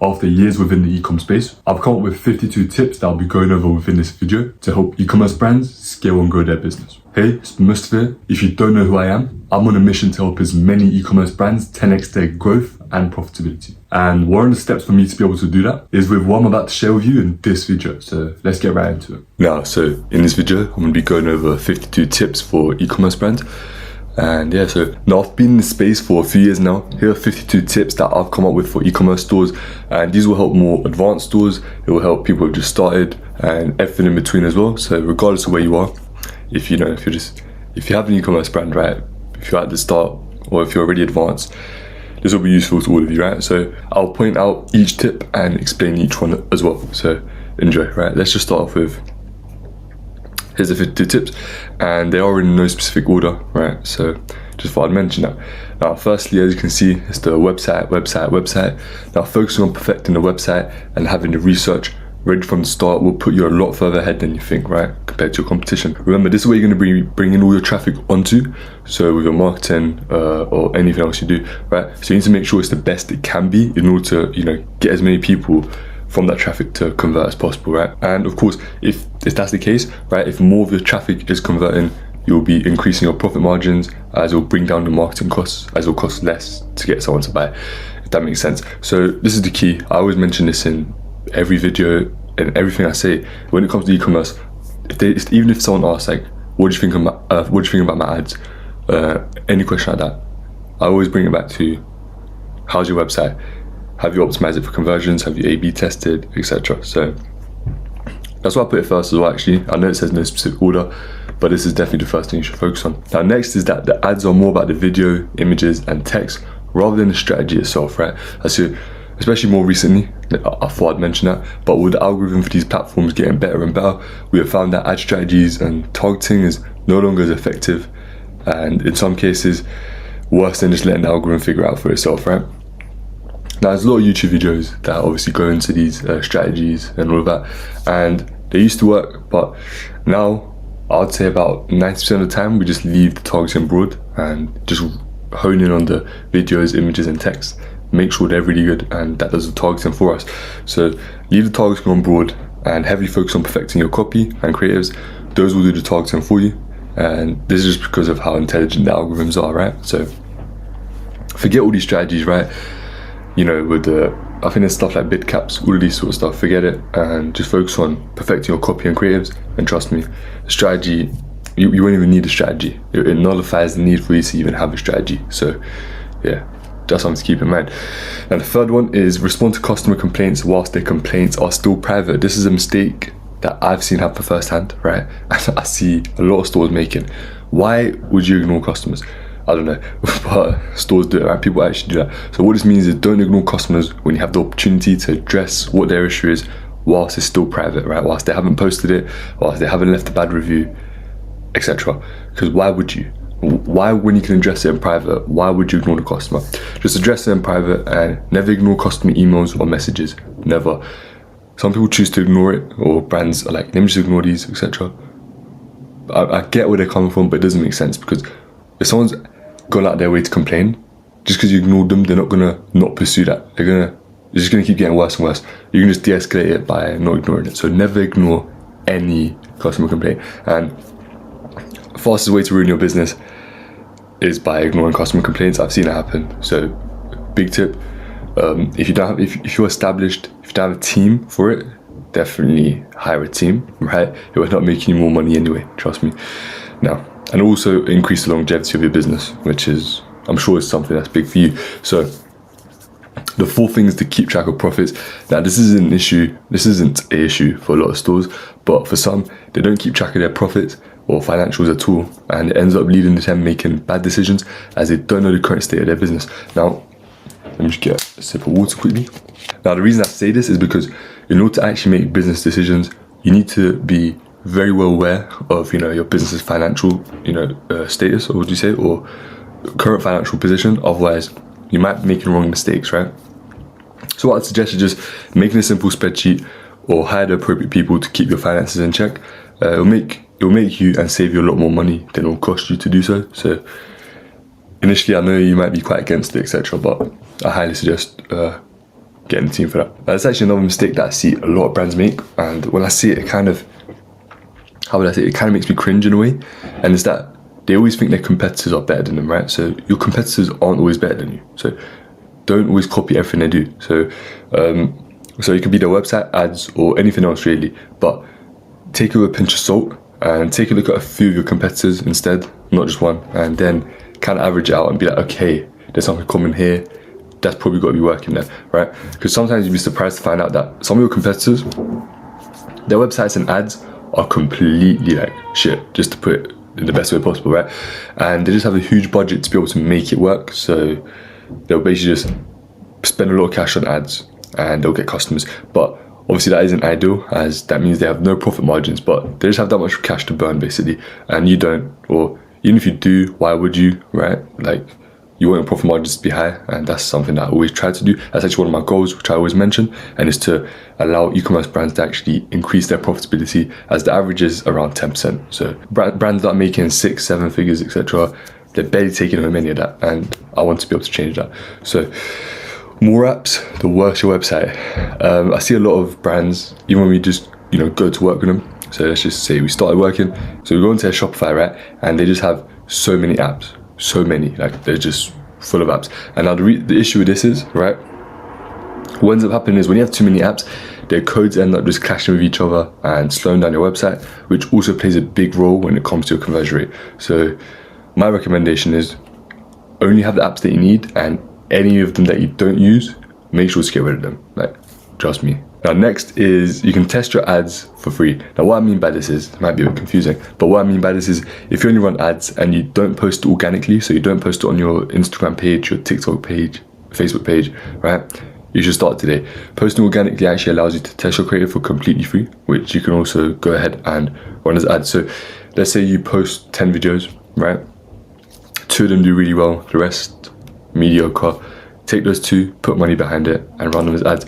After years within the e-com space, I've come up with 52 tips that I'll be going over within this video to help e-commerce brands scale and grow their business. Hey, it's Mustafa. If you don't know who I am, I'm on a mission to help as many e-commerce brands 10x their growth and profitability. And one of the steps for me to be able to do that is with what I'm about to share with you in this video. So let's get right into it. Now, so in this video, I'm going to be going over 52 tips for e-commerce brands. And yeah, so now I've been in this space for a few years now. Here are 52 tips that I've come up with for e-commerce stores, and these will help more advanced stores. It will help people who just started and everything in between as well. So regardless of where you are, if you have an e-commerce brand, right, if you're at the start or if you're already advanced, this will be useful to all of you, right? So I'll point out each tip and explain each one as well. So enjoy, right? Let's just start off with, here's the 52 tips, and they are in no specific order, right? So just thought I'd mention that. Now, firstly, as you can see, it's the website. Now, focusing on perfecting the website and having the research ready from the start will put you a lot further ahead than you think, right? Compared to your competition. Remember, this is where you're going to be bringing all your traffic onto. So with your marketing or anything else you do, right? So you need to make sure it's the best it can be in order to, get as many people from that traffic to convert as possible, right? And of course, if that's the case, right, if more of your traffic is converting, you'll be increasing your profit margins, as it'll bring down the marketing costs, as it'll cost less to get someone to buy, if that makes sense. So this is the key. I always mention this in every video and everything I say. When it comes to e-commerce, even if someone asks, like, what do you think about my ads? Any question like that, I always bring it back to, how's your website? Have you optimized it for conversions? Have you A/B tested, etc.? So that's why I put it first as well, actually. I know it says no specific order, but this is definitely the first thing you should focus on. Now, next is that the ads are more about the video, images, and text rather than the strategy itself, right? So, especially more recently, I thought I'd mention that, but with the algorithm for these platforms getting better and better, we have found that ad strategies and targeting is no longer as effective, and in some cases, worse than just letting the algorithm figure it out for itself, right? Now, there's a lot of YouTube videos that obviously go into these strategies and all of that, and they used to work, but now I'd say about 90% of the time we just leave the targeting broad and just hone in on the videos, images, and text. Make sure they're really good, and that does the targeting for us. So leave the targeting on broad and heavily focus on perfecting your copy and creatives. Those will do the targeting for you, and this is just because of how intelligent the algorithms are, right? So forget all these strategies, right? With I think there's stuff like bid caps, all of these sort of stuff, forget it, and just focus on perfecting your copy and creatives. And trust me, the strategy, you won't even need a strategy. It nullifies the need for you to even have a strategy. So yeah, that's something to keep in mind. And the third one is respond to customer complaints whilst their complaints are still private. This is a mistake that I've seen happen firsthand, right? I see a lot of stores making. Why would you ignore customers? I don't know, but stores do it, right? People actually do that. So what this means is, don't ignore customers when you have the opportunity to address what their issue is whilst it's still private, right? Whilst they haven't posted it, whilst they haven't left a bad review, etc. Because why would you? Why, when you can address it in private, why would you ignore the customer? Just address it in private and never ignore customer emails or messages. Never. Some people choose to ignore it, or brands are like, let me just ignore these, etc. I get where they're coming from, but it doesn't make sense, because if someone's gone out their way to complain, just because you ignored them, they're not gonna not pursue that. They're just gonna keep getting worse and worse. You can just de-escalate it by not ignoring it. So never ignore any customer complaint. And the fastest way to ruin your business is by ignoring customer complaints. I've seen it happen. So big tip: if you're established, if you don't have a team for it, definitely hire a team, right? It will not make you more money anyway. Trust me. Now. And also increase the longevity of your business, which is, I'm sure, is something that's big for you. So the fourth thing is to keep track of profits. Now, this isn't an issue for a lot of stores, but for some, they don't keep track of their profits or financials at all, and it ends up leading to them making bad decisions as they don't know the current state of their business. Now, let me just get a sip of water quickly. Now, the reason I say this is because in order to actually make business decisions, you need to be very well aware of your business's financial status, or would you say, or current financial position. Otherwise you might be making wrong mistakes, right? So what I'd suggest is just making a simple spreadsheet or hire the appropriate people to keep your finances in check. It'll make you and save you a lot more money than it'll cost you to do so. So initially, I know you might be quite against it, etc., but I highly suggest get in the team for that. That's actually another mistake that I see a lot of brands make, and when I see it, it kind of makes me cringe in a way, and it's that they always think their competitors are better than them, right? So your competitors aren't always better than you, so don't always copy everything they do. So it could be their website, ads, or anything else really, but take it with a pinch of salt and take a look at a few of your competitors instead, not just one, and then kind of average it out and be like, okay, there's something common here, that's probably got to be working there, right? Because sometimes you'd be surprised to find out that some of your competitors, their websites and ads are completely like shit, just to put it in the best way possible, right? And they just have a huge budget to be able to make it work, so they'll basically just spend a lot of cash on ads and they'll get customers. But obviously that isn't ideal, as that means they have no profit margins, but they just have that much cash to burn basically, and you don't. Or even if you do, why would you, right? Like, you want your profit margins to be high, and that's something that I always try to do. That's actually one of my goals, which I always mention, and is to allow e-commerce brands to actually increase their profitability, as the average is around 10%. So brands that are making 6-7 figures, etc., they're barely taking home any of that, and I want to be able to change that. So more apps, the worse your website. I see a lot of brands, even when we just go to work with them. So let's just say we started working, so we go into their Shopify, right, and they just have so many apps, so many, like they're just full of apps. And now the issue with this is, right, what ends up happening is when you have too many apps, their codes end up just clashing with each other and slowing down your website, which also plays a big role when it comes to your conversion rate. So my recommendation is only have the apps that you need, and any of them that you don't use, make sure to get rid of them. Like, trust me. Now next is you can test your ads for free. Now what I mean by this is, it might be a bit confusing, but what I mean by this is if you only run ads and you don't post it organically, so you don't post it on your Instagram page, your TikTok page, Facebook page, right? You should start today. Posting organically actually allows you to test your creative for completely free, which you can also go ahead and run as ads. So let's say you post 10 videos, right? 2 of them do really well, the rest mediocre. Take those 2, put money behind it, and run them as ads.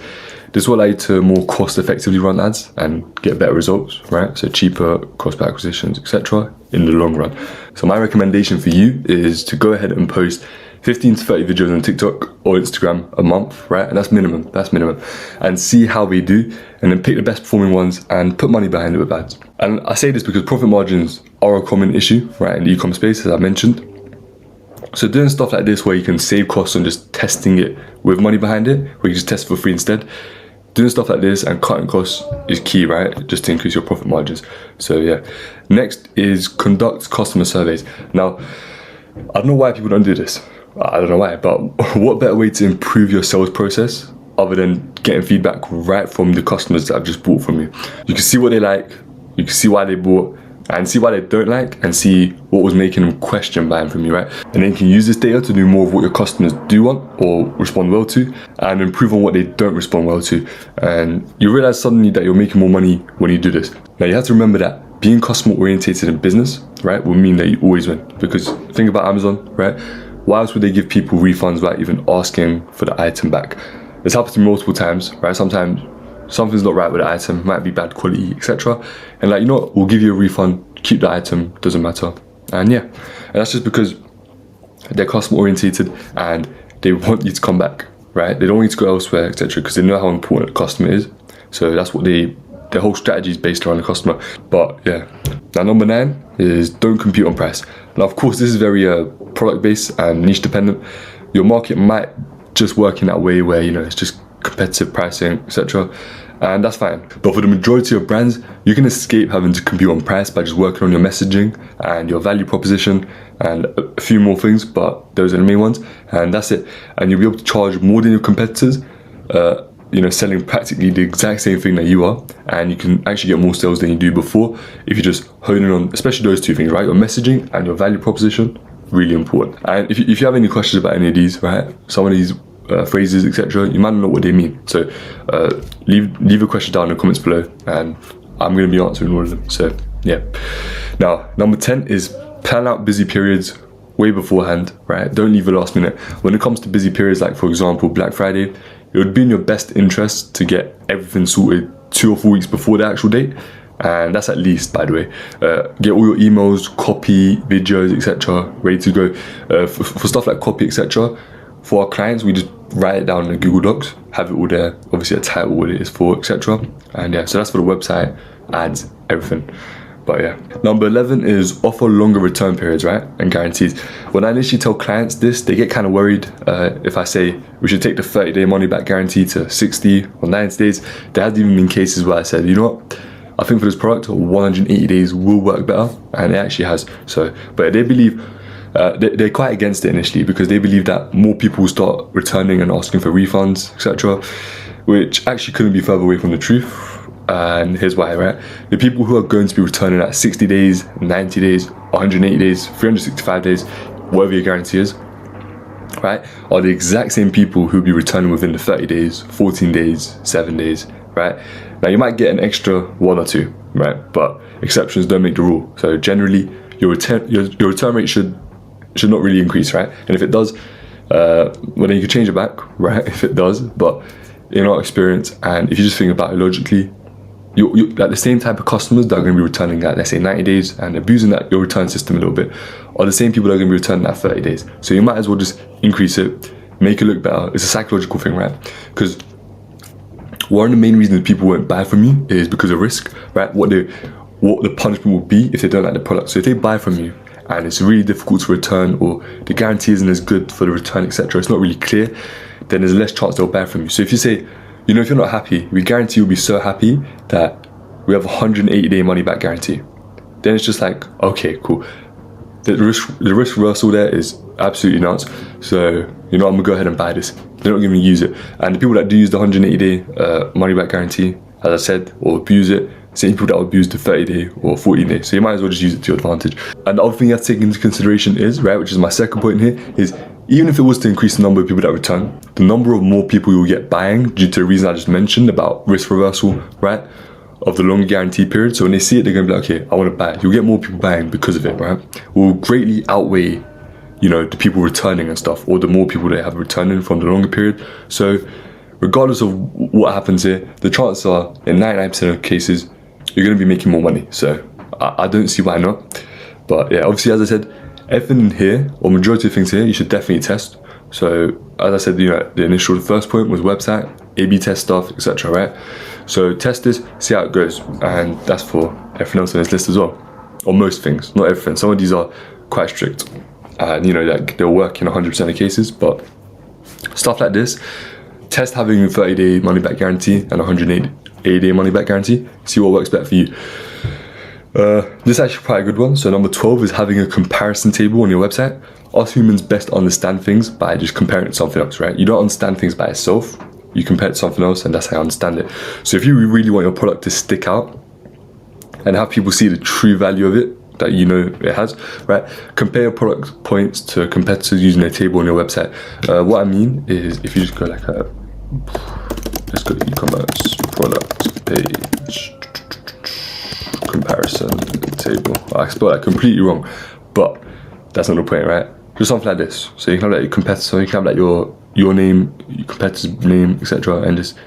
This will allow you to more cost effectively run ads and get better results, right? So cheaper cost per acquisitions, etc. in the long run. So my recommendation for you is to go ahead and post 15 to 30 videos on TikTok or Instagram a month, right? And that's minimum, and see how they do, and then pick the best performing ones and put money behind it with ads. And I say this because profit margins are a common issue, right, in the e-commerce space, as I mentioned. So doing stuff like this where you can save costs on just testing it with money behind it, where you just test for free instead, doing stuff like this and cutting costs is key, right? Just to increase your profit margins. So yeah. Next is conduct customer surveys. Now, I don't know why people don't do this. I don't know why, but what better way to improve your sales process other than getting feedback right from the customers that have just bought from you? You can see what they like, you can see why they bought, and see why they don't like, and see what was making them question buying from you, right? And then you can use this data to do more of what your customers do want or respond well to, and improve on what they don't respond well to. And you realize suddenly that you're making more money when you do this. Now you have to remember that being customer orientated in business, right, will mean that you always win. Because think about Amazon, right? Why else would they give people refunds without even asking for the item back? This happens to me multiple times, right? Sometimes something's not right with the item, might be bad quality, etc. And like, we'll give you a refund, keep the item, doesn't matter. And yeah, and that's just because they're customer orientated and they want you to come back, right? They don't want you to go elsewhere, etc. because they know how important the customer is. So that's what their whole strategy is based around the customer. But yeah. Now number 9 is don't compete on price. Now of course this is very product based and niche dependent. Your market might just work in that way where it's just competitive pricing, etc. And that's fine. But for the majority of brands, you can escape having to compete on price by just working on your messaging and your value proposition and a few more things, but those are the main ones, and that's it. And you'll be able to charge more than your competitors, selling practically the exact same thing that you are, and you can actually get more sales than you do before if you just hone in on, especially those 2 things, right? Your messaging and your value proposition, really important. And if you have any questions about any of these, right, some of these phrases, etc., you might not know what they mean. So leave a question down in the comments below, and I'm going to be answering all of them. So yeah. Now number 10 is plan out busy periods way beforehand, right? Don't leave the last minute. When it comes to busy periods, like for example Black Friday, it would be in your best interest to get everything sorted 2 or 4 weeks before the actual date. And that's at least, by the way. Get all your emails, copy, videos, etc. ready to go. For stuff like copy, etc., For our clients, we just write it down in Google Docs, have it all there, obviously a title, what it is for, etc. And yeah, so that's for the website, ads, everything. But yeah, number 11 is offer longer return periods, right? And guarantees. When I initially tell clients this, they get kind of worried if I say we should take the 30-day money back guarantee to 60 or 90 days. There has even been cases where I said, you know what? I think for this product, 180 days will work better, and it actually has. So, but they believe, they're quite against it initially because they believe that more people will start returning and asking for refunds, etc., which actually couldn't be further away from the truth. And here's why, right? The people who are going to be returning at 60 days, 90 days, 180 days, 365 days, whatever your guarantee is, right, are the exact same people who'll be returning within the 30 days, 14 days, 7 days, right? Now you might get an extra 1 or 2, right? But exceptions don't make the rule. So generally, your return rate should not really increase, right? And if it does, well then you can change it back, right? If it does, but in our experience, and if you just think about it logically, you like the same type of customers that are going to be returning at, let's say, 90 days and abusing your return system a little bit are the same people that are going to be returning at 30 days. So you might as well just increase it, make it look better. It's a psychological thing, right? Because one of the main reasons people won't buy from you is because of risk, right? What the punishment will be if they don't like the product. So if they buy from you and it's really difficult to return, or the guarantee isn't as good for the return, etc., it's not really clear, then there's less chance they'll buy from you. So if you say, you know, if you're not happy, we guarantee you'll be so happy that we have a 180-day money-back guarantee. Then it's just like, okay, cool. The risk reversal there is absolutely nuts. So, you know, I'm gonna go ahead and buy this. They're not gonna use it. And the people that do use the 180-day money-back guarantee, as I said, or abuse it, same people that will abuse the 30-day or 14-day. So you might as well just use it to your advantage. And the other thing you have to take into consideration is, right, which is my second point here, is even if it was to increase the number of people that return, the number of more people you'll get buying due to the reason I just mentioned about risk reversal, right, of the longer guarantee period. So when they see it, they're gonna be like, okay, I wanna buy it. You'll get more people buying because of it, right? Will greatly outweigh, you know, the people returning and stuff, or the more people they have returning from the longer period. So regardless of what happens here, the chances are in 99% of cases, you're gonna be making more money. So I don't see why not. But yeah, obviously, as I said, everything in here, or majority of things here, you should definitely test. So as I said, you know, the first point was website, A/B test stuff, etc., right? So test this, see how it goes, and that's for everything else on this list as well, or most things, not everything. Some of these are quite strict, and you know, like they'll work in 100% of cases, but stuff like this, test having a 30-day money-back guarantee and 180-day money-back guarantee, see what works better for you. This is actually quite a good one. So number 12 is having a comparison table on your website. Us humans best understand things by just comparing it to something else, right? You don't understand things by itself. You compare it to something else, and that's how you understand it. So if you really want your product to stick out and have people see the true value of it that you know it has, right? Compare your product points to competitors using a table on your website. What I mean is, if you just go like let's go to e-commerce product page comparison table. I spelled that completely wrong, but that's not the point, right? Just something like this. So you can have like your competitor, you can have like your name, your competitor's name, etc., and just,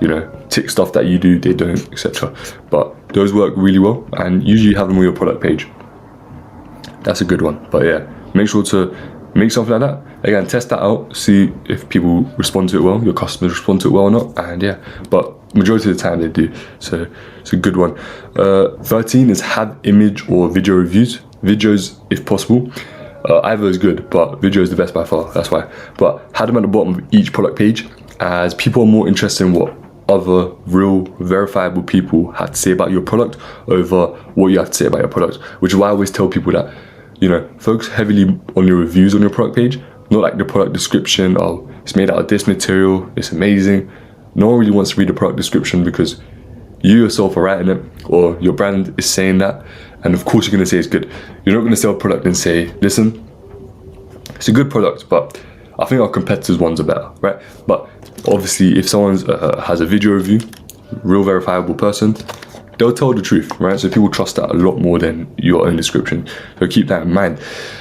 you know, tick stuff that you do, they don't, etc. But those work really well, and usually have them on your product page. That's a good one. But yeah, make sure to make something like that. Again, test that out, see if people respond to it well, your customers respond to it well or not, and yeah, but majority of the time they do, so it's a good one. 13 is have image or video reviews. Videos, if possible. Either is good, but video is the best by far, that's why. But have them at the bottom of each product page, as people are more interested in what other real verifiable people have to say about your product over what you have to say about your product, which is why I always tell people that, you know, focus heavily on your reviews on your product page, not like the product description, oh, it's made out of this material, it's amazing. No one really wants to read the product description because you yourself are writing it, or your brand is saying that, and of course you're going to say it's good. You're not going to sell a product and say, listen, it's a good product, but I think our competitors' ones are better, right? But obviously, if someone has a video review, real verifiable person, they'll tell the truth, right? So people trust that a lot more than your own description. So keep that in mind.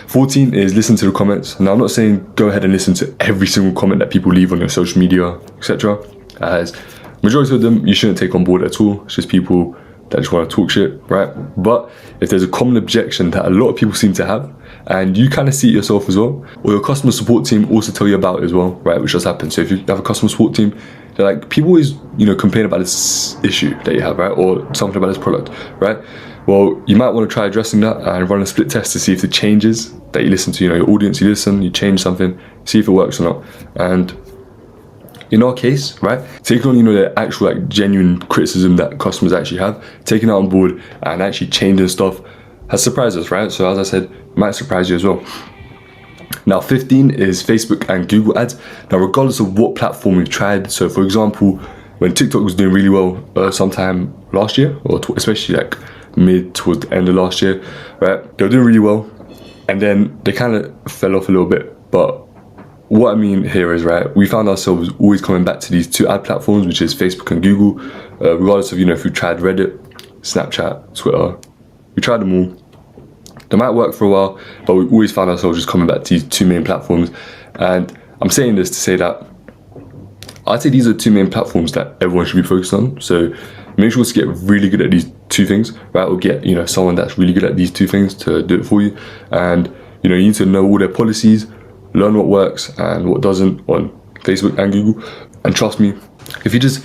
14 is listen to the comments. Now, I'm not saying go ahead and listen to every single comment that people leave on your social media, etc., as majority of them you shouldn't take on board at all. It's just people that just want to talk shit, right? But if there's a common objection that a lot of people seem to have, and you kind of see it yourself as well, or your customer support team also tell you about it as well, right? Which does happen. So if you have a customer support team, they're like, people always, complain about this issue that you have, right? Or something about this product, right? Well, you might want to try addressing that and run a split test to see if the changes that you listen to, your audience, you change something, see if it works or not. And in our case, right, taking on, the actual genuine criticism that customers actually have, taking it on board and actually changing stuff has surprised us, right? So as I said, it might surprise you as well. Now 15 is Facebook and Google ads. Now regardless of what platform we've tried, so for example, when TikTok was doing really well sometime last year, or especially mid towards the end of last year, right, they were doing really well, and then they kind of fell off a little bit. But what I mean here is, right, we found ourselves always coming back to these two ad platforms, which is Facebook and Google, regardless of if we tried Reddit, Snapchat, Twitter, we tried them all. They might work for a while, but we always found ourselves just coming back to these two main platforms. And I'm saying this to say that I'd say these are two main platforms that everyone should be focused on. So make sure to get really good at these two things, right? Or get, someone that's really good at these two things to do it for you. And, you need to know all their policies, learn what works and what doesn't on Facebook and Google. And trust me, if you just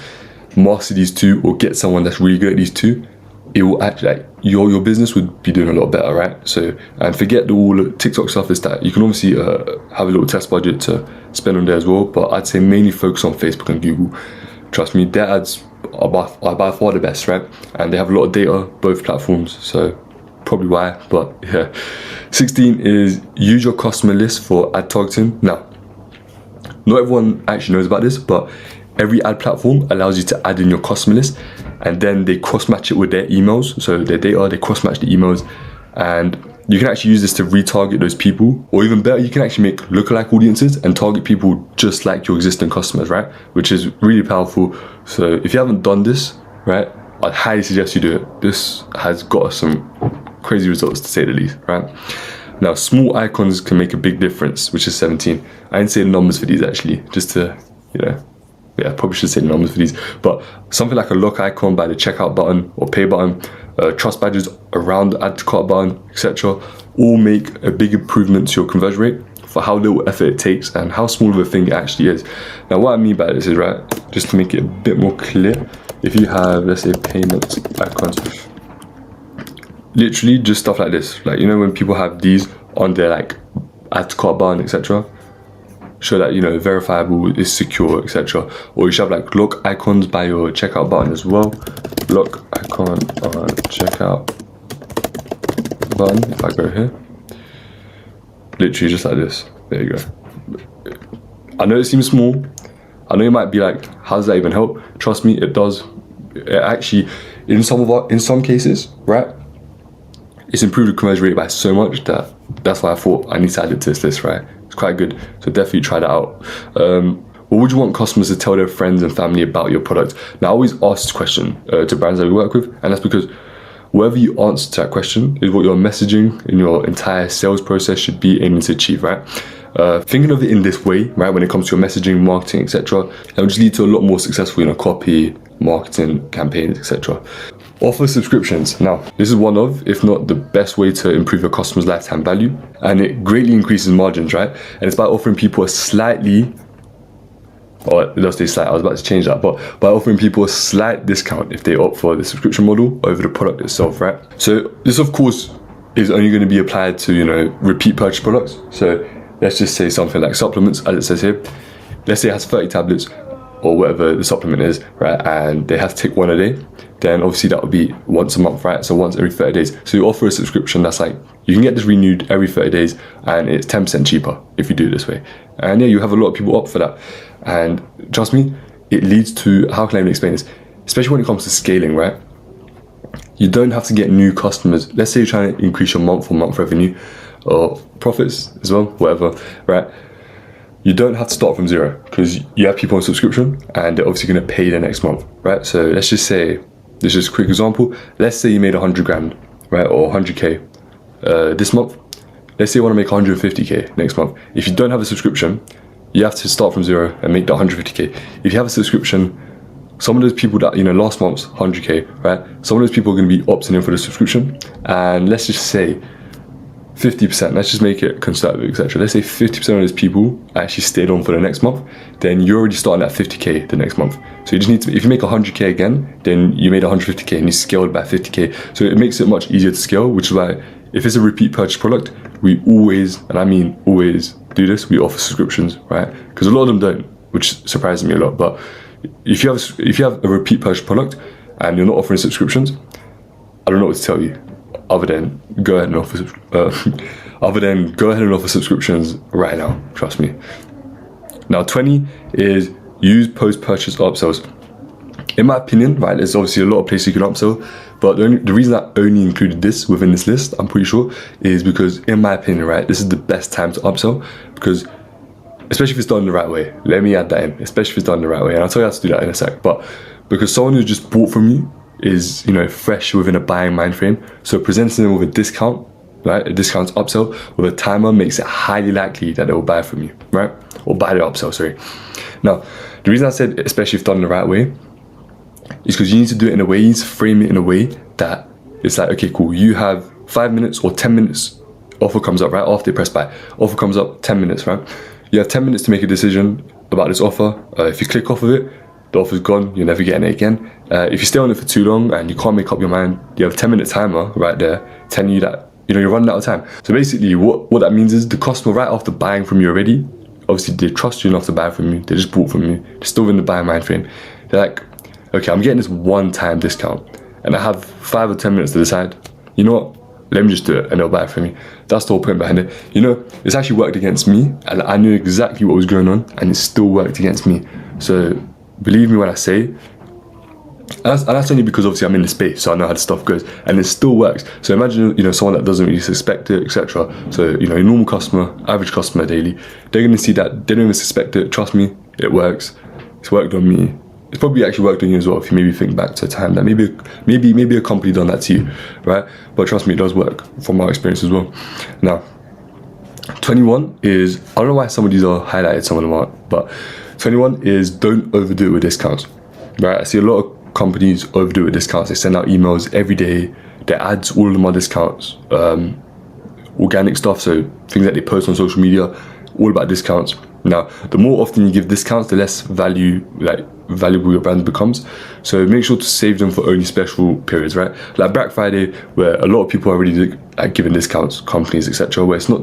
master these two or get someone that's really good at these two, it will actually, your business would be doing a lot better, right? So, and forget all the TikTok stuff is that you can obviously have a little test budget to spend on there as well, but I'd say mainly focus on Facebook and Google. Trust me, their ads are by far the best, right? And they have a lot of data, both platforms, so probably why, but yeah. 16 is use your customer list for ad targeting. Now, not everyone actually knows about this, but every ad platform allows you to add in your customer list, and then they cross-match it with their emails. So their data, they cross-match the emails, and you can actually use this to retarget those people, or even better, you can actually make lookalike audiences and target people just like your existing customers, right? Which is really powerful. So if you haven't done this, right, I'd highly suggest you do it. This has got us some crazy results, to say the least, right? Now, small icons can make a big difference, which is 17. I didn't say the numbers for these actually, just to, yeah, I probably should say the numbers for these, but something like a lock icon by the checkout button or pay button, trust badges around the add to cart button, etc., all make a big improvement to your conversion rate for how little effort it takes and how small of a thing it actually is. Now, what I mean by this is, right, just to make it a bit more clear, if you have, let's say, payment icons, literally just stuff like this, when people have these on their add to cart button, etc., show that verifiable, is secure, etc. Or you should have lock icons by your checkout button as well. Lock icon on checkout button. If I go here, literally just like this. There you go. I know it seems small. I know you might be like, how does that even help? Trust me, it does. It actually, in some cases, right, it's improved the conversion rate by so much that's why I thought I need to add it to this list, right? It's quite good, so definitely try that out. What would you want customers to tell their friends and family about your product? Now, I always ask this question to brands that we work with, and that's because whatever you answer to that question is what your messaging in your entire sales process should be aiming to achieve, right? Thinking of it in this way, right, when it comes to your messaging, marketing, etc., it will just lead to a lot more successful, copy, marketing, campaigns, etc. Offer subscriptions. Now, this is one of, if not the best way to improve your customer's lifetime value, and it greatly increases margins, right? And it's by offering people a slightly, or it does say slight, I was about to change that, but by offering people a slight discount if they opt for the subscription model over the product itself, right? So this, of course, is only going to be applied to, repeat purchase products. So let's just say something like supplements, as it says here. Let's say it has 30 tablets or whatever the supplement is, right? And they have to take one a day. Then obviously that would be once a month, right? So once every 30 days. So you offer a subscription that's you can get this renewed every 30 days and it's 10% cheaper if you do it this way. And yeah, you have a lot of people opt for that. And trust me, it leads to, how can I even explain this? Especially when it comes to scaling, right? You don't have to get new customers. Let's say you're trying to increase your month-on-month revenue or profits as well, whatever, right? You don't have to start from zero because you have people on subscription and they're obviously going to pay the next month, right? So let's just say, this is just a quick example. Let's say you made 100 grand, right? Or 100K this month. Let's say you want to make 150K next month. If you don't have a subscription, you have to start from zero and make that 150K. If you have a subscription, some of those people that, last month's 100K, right? Some of those people are going to be opting in for the subscription. And let's just say 50%, let's just make it conservative, etc. Let's say 50% of those people actually stayed on for the next month, then you're already starting at 50k the next month. So you just need to, if you make 100k again, then you made 150k and you scaled by 50k. So it makes it much easier to scale, which is why if it's a repeat purchase product, we always, and I mean always, do this. We offer subscriptions, right? Because a lot of them don't, which surprises me a lot. But if you have a repeat purchase product and you're not offering subscriptions, I don't know what to tell you, other than go ahead and offer subscriptions right now. Trust me. Now, 20 is use post-purchase upsells. In my opinion, right, there's obviously a lot of places you can upsell, but the reason I only included this within this list, I'm pretty sure, is because in my opinion, right, this is the best time to upsell, because especially if it's done the right way. Let me add that in, especially if it's done the right way, and I'll tell you how to do that in a sec. But because someone who just bought from you is, you know, fresh within a buying mind frame, so presenting them with a discount, right, a discount upsell with a timer makes it highly likely that they will buy from you, right, or buy the upsell, sorry. Now, the reason I said especially if done the right way is because you need to do it in a way, you need to frame it in a way that it's like, okay, cool, you have 5 minutes or 10 minutes, offer comes up, right, after you press buy, offer comes up, 10 minutes, right, you have 10 minutes to make a decision about this offer. If you click off of it, the offer's gone, you're never getting it again. If you stay on it for too long and you can't make up your mind, you have a 10-minute timer right there telling you that, you know, you're running out of time. So basically what that means is the customer, right after buying from you already, obviously they trust you enough to buy from you, they just bought from you, they're still in the buying mind frame. They're like, okay, I'm getting this one-time discount and I have 5 or 10 minutes to decide, you know what, let me just do it and they'll buy it from me. That's the whole point behind it. You know, it's actually worked against me and I knew exactly what was going on and it still worked against me. So believe me when I say, and that's only because obviously I'm in the space, so I know how the stuff goes, and it still works. So imagine, you know, someone that doesn't really suspect it, etc. So, you know, a normal customer, average customer daily, they're going to see that they don't even suspect it. Trust me, it works. It's worked on me. It's probably actually worked on you as well. If you maybe think back to a time that maybe a company done that to you, right? But trust me, it does work from my experience as well. Now, 21 is, I don't know why some of these are highlighted, some of them aren't, but 21 is don't overdo it with discounts, right? I see a lot of companies overdo it with discounts. They send out emails every day. Their ads, all of them are discounts. Organic stuff, so things that they post on social media, all about discounts. Now, the more often you give discounts, the less valuable your brand becomes. So make sure to save them for only special periods, right? Like Black Friday, where a lot of people are already giving discounts, companies, etc., where it's not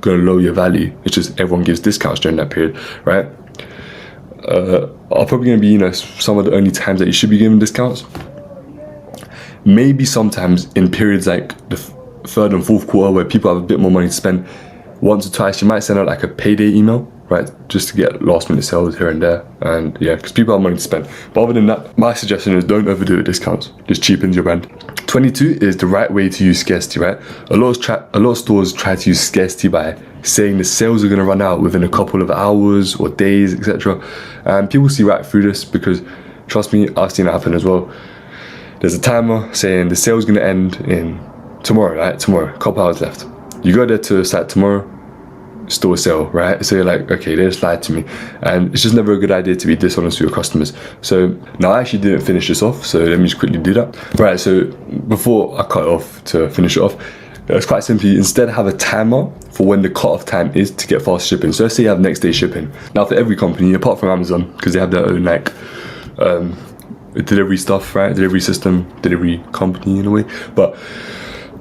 going to lower your value. It's just everyone gives discounts during that period, right? Are probably going to be, you know, some of the only times that you should be giving discounts. Maybe sometimes in periods like the third and fourth quarter where people have a bit more money to spend, once or twice you might send out like a payday email, right, just to get last minute sales here and there, and yeah, because people have money to spend. But other than that, my suggestion is don't overdo it with discounts. Just cheapens your brand. 22 is the right way to use scarcity, right? A lot of stores try to use scarcity by saying the sales are going to run out within a couple of hours or days, etc. And people see right through this because, trust me, I've seen it happen as well. There's a timer saying the sale's going to end in tomorrow, right? Tomorrow, a couple hours left. You go there to start tomorrow, still a sale, right? So you're like, okay, they just lied to me. And it's just never a good idea to be dishonest with your customers. So now I actually didn't finish this off, so let me just quickly do that. Right, so before I cut it off to finish it off, it's quite simply, instead have a timer for when the cut-off time is to get fast shipping. So let's say you have next day shipping. Now for every company, apart from Amazon, because they have their own like delivery stuff, right? Delivery system, delivery company in a way. But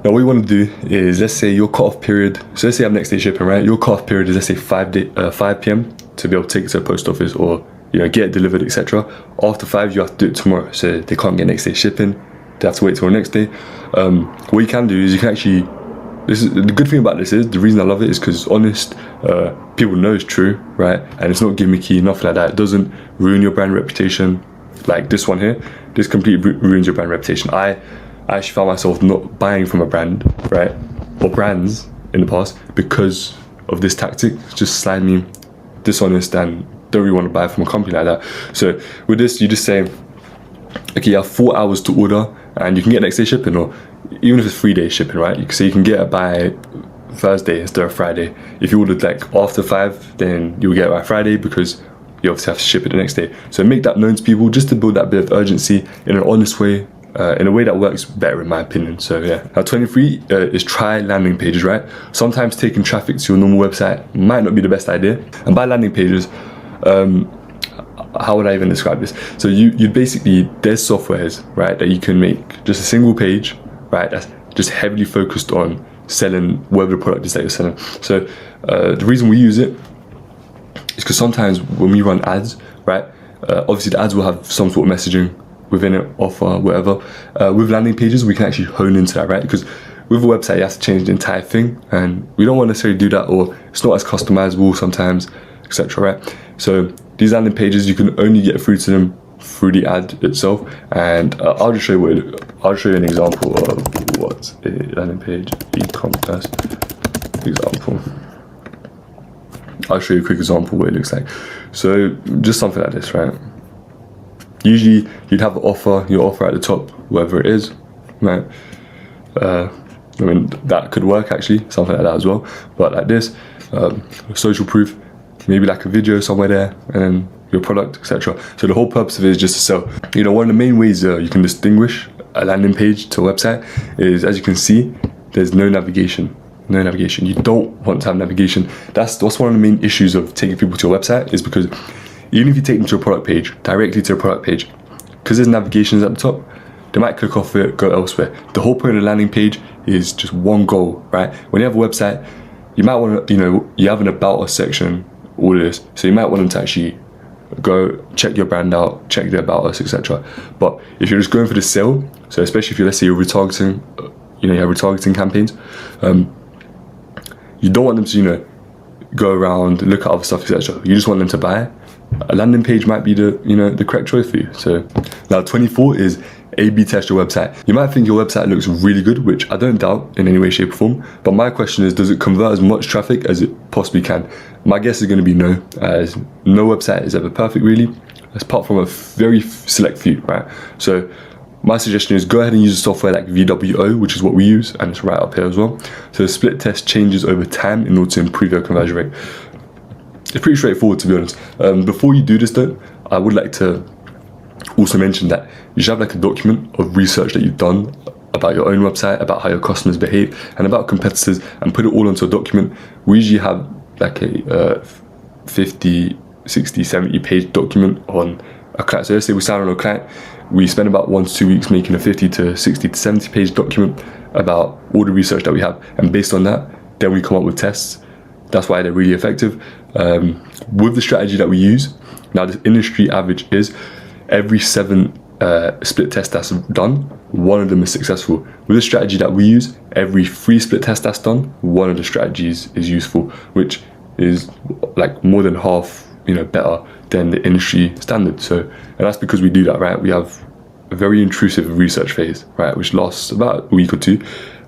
now what you want to do is, let's say your cut-off period, so let's say you have next day shipping, right? Your cut-off period is, let's say 5 p.m. to be able to take it to a post office or, you know, get it delivered, etc. After 5, you have to do it tomorrow. So they can't get next day shipping. They have to wait till the next day. What you can do is you can actually, the good thing about this is, the reason I love it is because it's honest, people know it's true, right? And it's not gimmicky, nothing like that. It doesn't ruin your brand reputation like this one here. This completely ruins your brand reputation. I actually found myself not buying from a brand, right, or brands in the past because of this tactic. It's just slimy, dishonest, and don't really want to buy from a company like that. So with this, you just say, okay, you have 4 hours to order and you can get next day shipping, or even if it's 3 day shipping, right? You can say you can get it by Thursday instead of Friday. If you ordered like after 5, then you'll get it by Friday because you obviously have to ship it the next day. So make that known to people just to build that bit of urgency in an honest way. in a way that works better in my opinion. So yeah. Now 23 is try landing pages, right? Sometimes taking traffic to your normal website might not be the best idea. And by landing pages, how would I even describe this? So you basically, there's softwares, right, that you can make just a single page, right, that's just heavily focused on selling whatever the product is that you're selling. So the reason we use it is because sometimes when we run ads, right, obviously the ads will have some sort of messaging within it, offer, whatever. With landing pages, we can actually hone into that, right? Because with a website, you have to change the entire thing, and we don't want to necessarily do that, or it's not as customizable sometimes, etc., right? So these landing pages, you can only get through to them through the ad itself, and I'll just show you an example of what a landing page e-commerce example. I'll show you a quick example what it looks like. So just something like this, right? Usually you'd have your offer at the top, whatever it is, right? I mean, that could work actually, something like that as well. But like this, social proof, maybe like a video somewhere there, and then your product, etc. So the whole purpose of it is just to sell. You know, one of the main ways you can distinguish a landing page to a website is, as you can see, there's no navigation. No navigation. You don't want to have navigation. That's one of the main issues of taking people to a website, is because even if you take them to a product page, directly to a product page, because there's navigations at the top, they might click off it, go elsewhere. The whole point of the landing page is just one goal, right? When you have a website, you might want to, you have an about us section, all of this. So you might want them to actually go check your brand out, check the about us, etc. But if you're just going for the sale, so especially if let's say you're retargeting, you have retargeting campaigns, you don't want them to, go around, look at other stuff, etc. You just want them to buy. A landing page might be the correct choice for you. So now 24 is A/B test your website. You might think your website looks really good, which I don't doubt in any way, shape or form. But my question is, does it convert as much traffic as it possibly can? My guess is going to be no, as no website is ever perfect really, apart from a very select few, right? So my suggestion is go ahead and use a software like VWO, which is what we use, and it's right up here as well. So the split test changes over time in order to improve your conversion rate. It's pretty straightforward, to be honest. Before you do this though, I would like to also mention that you should have like a document of research that you've done about your own website, about how your customers behave, and about competitors, and put it all into a document. We usually have like a 50, 60, 70 page document on a client. So let's say we sign on a client, we spend about 1 to 2 weeks making a 50 to 60 to 70 page document about all the research that we have, and based on that, then we come up with tests. That's why they're really effective. With the strategy that we use, now the industry average is every 7 split tests that's done, 1 of them is successful. With the strategy that we use, every 3 split tests that's done, 1 of the strategies is useful, which is like more than half, better than the industry standard. So, and that's because we do that, right? We have a very intrusive research phase, right, which lasts about a week or 2.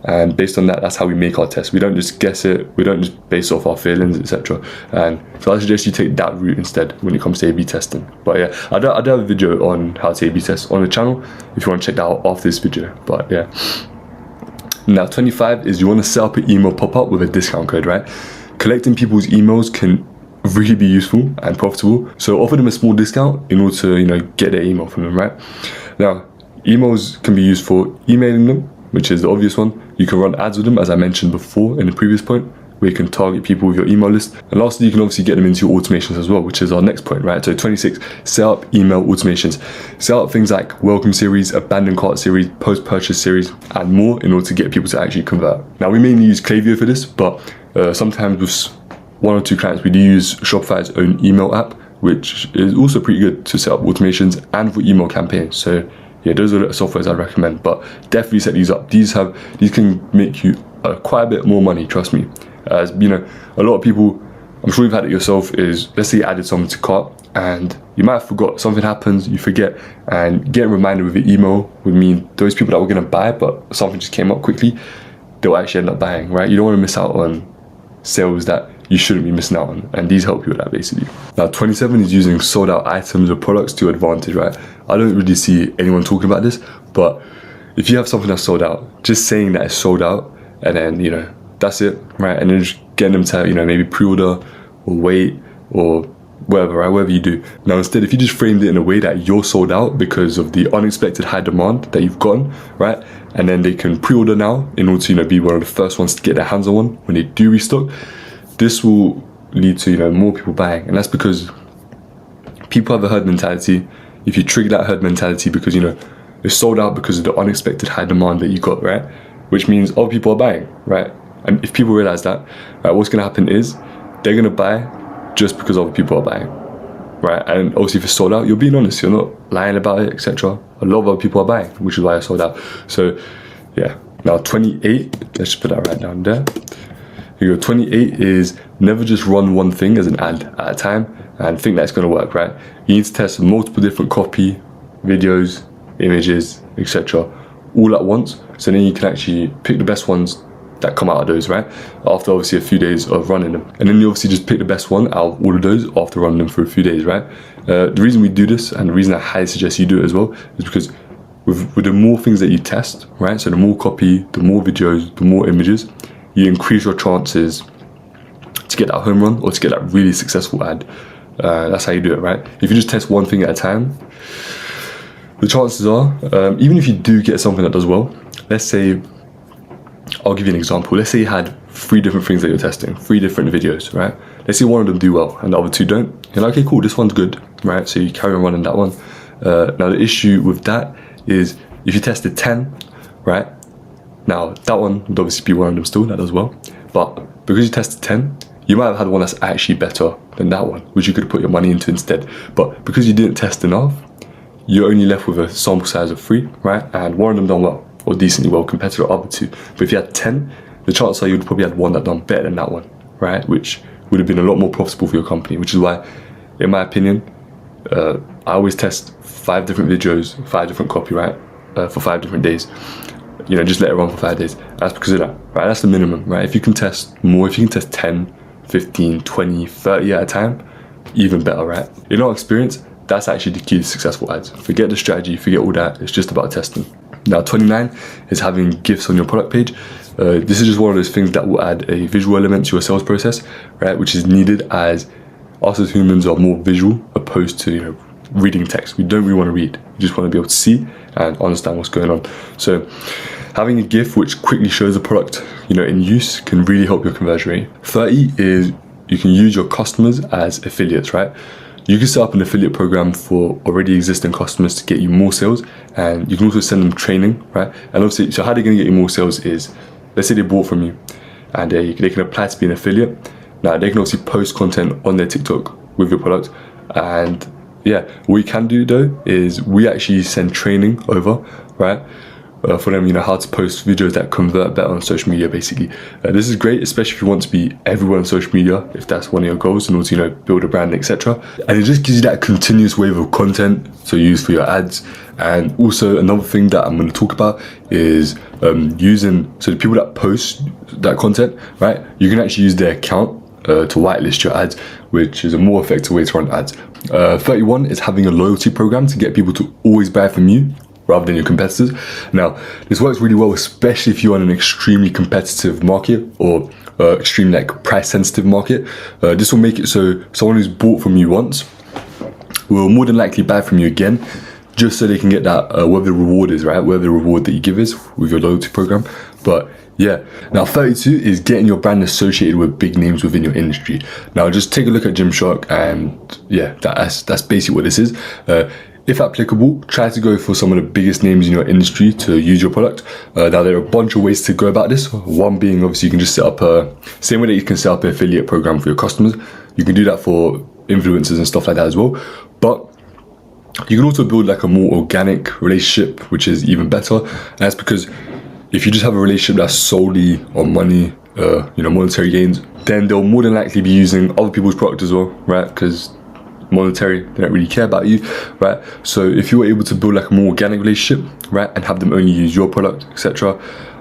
And based on that, that's how we make our tests. We don't just guess it, we don't just base off our feelings, etc. And so I suggest you take that route instead when it comes to A/B testing. But yeah, I do have a video on how to A/B test on the channel if you want to check that out after this video. But yeah. Now 25 is you want to set up an email pop-up with a discount code, right? Collecting people's emails can really be useful and profitable. So offer them a small discount in order to, get their email from them, right? Now, emails can be used for emailing them, which is the obvious one. You can run ads with them, as I mentioned before in the previous point, where you can target people with your email list. And lastly, you can obviously get them into your automations as well, which is our next point, right? So 26, set up email automations. Set up things like welcome series, abandoned cart series, post-purchase series, and more in order to get people to actually convert. Now, we mainly use Klaviyo for this, but sometimes with 1 or 2 clients, we do use Shopify's own email app, which is also pretty good to set up automations and for email campaigns. So yeah, those are the softwares I recommend, but definitely set these up. These can make you quite a bit more money, trust me. As a lot of people, I'm sure you've had it yourself, is let's say you added something to cart and you might have forgot, something happens, you forget, and getting reminded with your email would mean those people that were gonna buy, but something just came up quickly, they'll actually end up buying, right? You don't wanna miss out on sales that you shouldn't be missing out on, and these help you with that basically. Now 27 is using sold out items or products to your advantage, right? I don't really see anyone talking about this, but if you have something that's sold out, just saying that it's sold out, and then that's it, right? And then just getting them to maybe pre-order or wait, or whatever, right? Whatever you do. Now, instead, if you just framed it in a way that you're sold out because of the unexpected high demand that you've gotten, right? And then they can pre-order now in order to, be one of the first ones to get their hands on one when they do restock. This will lead to, more people buying. And that's because people have a herd mentality. If you trigger that herd mentality because, it's sold out because of the unexpected high demand that you got, right? Which means other people are buying, right? And if people realize that, right, what's going to happen is they're going to buy just because other people are buying, right? And also if it's sold out, you're being honest, you're not lying about it, etc. A lot of other people are buying, which is why it's sold out. So yeah, now 28, let's just put that right down there. Here you go. 28 is never just run one thing as an ad at a time and think that's going to work, right? You need to test multiple different copy, videos, images, etc. all at once, so then you can actually pick the best ones that come out of those, right? After obviously a few days of running them. And then you obviously just pick the best one out of all of those after running them for a few days, right? The reason we do this, and the reason I highly suggest you do it as well, is because with the more things that you test, right? So the more copy, the more videos, the more images, you increase your chances to get that home run or to get that really successful ad. That's how you do it, right? If you just test one thing at a time, the chances are, even if you do get something that does well, let's say, I'll give you an example. Let's say you had 3 different things that you're testing, 3 different videos, right? Let's say one of them do well and the other 2 don't. You're like, okay, cool, this one's good, right? So you carry on running that one. Now the issue with that is if you tested 10, right? Now that one would obviously be one of them still that does well, but because you tested 10, you might have had one that's actually better than that one, which you could put your money into instead. But because you didn't test enough, you're only left with a sample size of 3, right? And one of them done well, or decently well compared to the other 2. But if you had 10, the chances are you'd probably had one that done better than that one, right? Which would have been a lot more profitable for your company, which is why, in my opinion, I always test 5 different videos, 5 different copy, right? For 5 different days. Just let it run for 5 days. That's because of that, right? That's the minimum, right? If you can test more, if you can test 10, 15, 20, 30 at a time, even better, right? In our experience, that's actually the key to successful ads. Forget the strategy, forget all that. It's just about testing. Now 29 is having GIFs on your product page. This is just one of those things that will add a visual element to your sales process, right? Which is needed as us as humans are more visual opposed to reading text. We don't really want to read. We just want to be able to see and understand what's going on. So having a GIF which quickly shows the product in use can really help your conversion rate. 30 is you can use your customers as affiliates, right? You can set up an affiliate program for already existing customers to get you more sales, and you can also send them training, right? And obviously, so how they're going to get you more sales is, let's say they bought from you and they can apply to be an affiliate. Now they can obviously post content on their TikTok with your product, and yeah, what you can do though is we actually send training over, right? For them, how to post videos that convert better on social media, basically. This is great, especially if you want to be everywhere on social media, if that's one of your goals, in order to, build a brand, etc. And it just gives you that continuous wave of content to use for your ads. And also another thing that I'm going to talk about is so the people that post that content, right? You can actually use their account to whitelist your ads, which is a more effective way to run ads. 31 is having a loyalty program to get people to always buy from you rather than your competitors. Now, this works really well, especially if you're in an extremely competitive market or extremely price sensitive market. This will make it so someone who's bought from you once will more than likely buy from you again, just so they can get that, whatever the reward is, right? Whatever the reward that you give is with your loyalty program. But yeah, now 32 is getting your brand associated with big names within your industry. Now just take a look at Gymshark, and yeah, that's basically what this is. If applicable, try to go for some of the biggest names in your industry to use your product. Now there are a bunch of ways to go about this. One being obviously you can just set up same way that you can set up an affiliate program for your customers. You can do that for influencers and stuff like that as well. But you can also build a more organic relationship, which is even better. And that's because if you just have a relationship that's solely on money, monetary gains, then they'll more than likely be using other people's product as well, right? Because monetary, they don't really care about you, right? So if you're able to build a more organic relationship, right, and have them only use your product, etc.,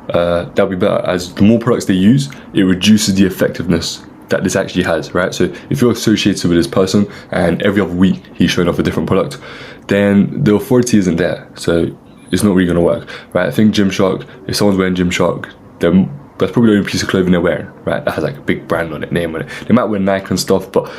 that'll be better. As the more products they use, it reduces the effectiveness that this actually has, right? So if you're associated with this person and every other week he's showing off a different product, then the authority isn't there. So it's not really going to work, right? I think Gymshark, if someone's wearing Gymshark, then that's probably the only piece of clothing they're wearing, right? That has a big brand on it, name on it. They might wear Nike and stuff, but